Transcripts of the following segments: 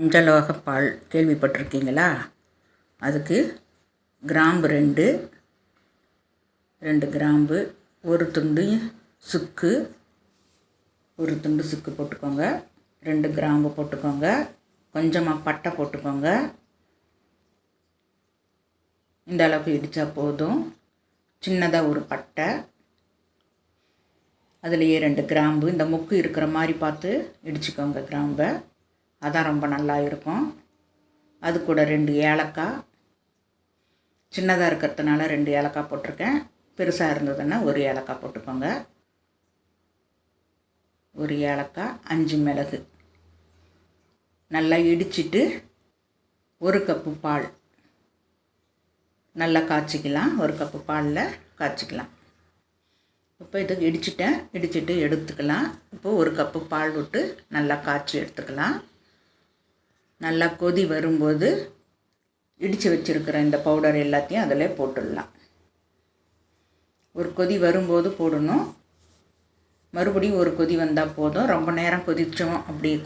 பஞ்சலோகப்பால் கேள்விப்பட்டிருக்கீங்களா? அதுக்கு கிராம்பு 2 கிராம்பு, ஒரு துண்டு சுக்கு, போட்டுக்கோங்க. 2 கிராம்பு போட்டுக்கோங்க. கொஞ்சமாக பட்டை போட்டுக்கோங்க. இந்த அளவுக்கு இடித்தா போதும். சின்னதாக ஒரு பட்டை, அதுலேயே 2 கிராம்பு. இந்த முக்கு இருக்கிற மாதிரி பார்த்து இடிச்சுக்கோங்க கிராம்பை, அதான் ரொம்ப நல்லா இருக்கும். அது கூட 2 ஏலக்காய், சின்னதாக இருக்கிறதுனால 2 ஏலக்காய் போட்டிருக்கேன். பெருசாக இருந்ததுன்னா ஒரு ஏலக்காய் போட்டுக்கோங்க. ஒரு ஏலக்காய், 5 மிளகு. நல்லா இடிச்சிட்டு 1 கப்பு பால் நல்லா காய்ச்சிக்கலாம். 1 கப்பு பாலில் காய்ச்சிக்கலாம். இப்போ இது இடிச்சிட்டு எடுத்துக்கலாம். இப்போது 1 கப்பு பால் விட்டு நல்லா காய்ச்சி எடுத்துக்கலாம். நல்லா கொதி வரும்போது இடித்து வச்சுருக்கிற இந்த பவுடர் எல்லாத்தையும் அதில் போட்டுடலாம். ஒரு கொதி வரும்போது போடணும். மறுபடியும் ஒரு கொதி வந்தால் போதும். ரொம்ப நேரம்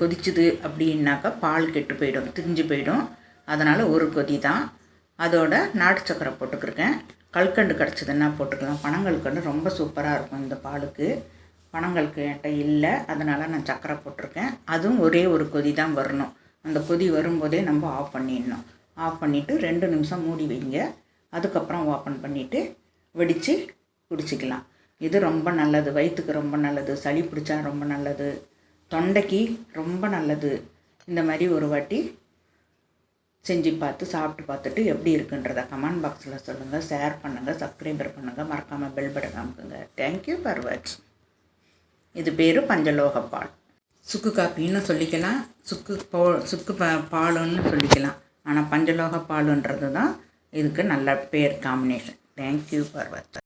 கொதிச்சுது அப்படின்னாக்கா பால் கெட்டு போயிடும், திரிஞ்சு போயிடும். அதனால் ஒரு கொதி தான். அதோட நாட்டு சக்கரை போட்டுக்கிருக்கேன். கல்கண்டு கிடச்சிதுன்னா போட்டுக்கலாம். பனங்கல்கண்டு ரொம்ப சூப்பராக இருக்கும் இந்த பாலுக்கு. பனங்கல்கு என்கிட்ட இல்லை, அதனால் நான் சக்கரை போட்டிருக்கேன். அதுவும் ஒரே ஒரு கொதி தான் வரணும். அந்த கொதி வரும்போதே நம்ம ஆஃப் பண்ணிடணும். ஆஃப் பண்ணிவிட்டு 2 நிமிஷம் மூடி வைங்க. அதுக்கப்புறம் ஓப்பன் பண்ணிவிட்டு வெடித்து குடிச்சிக்கலாம். இது ரொம்ப நல்லது, வயிற்றுக்கு ரொம்ப நல்லது, சளி பிடிச்சா ரொம்ப நல்லது, தொண்டைக்கு ரொம்ப நல்லது. இந்த மாதிரி ஒரு வாட்டி செஞ்சு சாப்பிட்டு பார்த்துட்டு எப்படி இருக்குன்றதை கமெண்ட் பாக்ஸில் சொல்லுங்கள். ஷேர் பண்ணுங்கள், சப்ஸ்கிரைபர் பண்ணுங்கள், மறக்காமல் பெல் பட்டன் அமுக்குங்க. தேங்க்யூ ஃபார் வாட்சிங். இது பேர் பஞ்சலோகப்பால். சுக்கு காப்பின்னு சொல்லிக்கலாம், சுக்கு பாலுன்னு சொல்லிக்கலாம். ஆனால் பஞ்சலோகப்பாலுன்றது தான் இதுக்கு நல்ல பேர், காம்பினேஷன். தேங்க்யூ ஃபார் வாட்சிங்.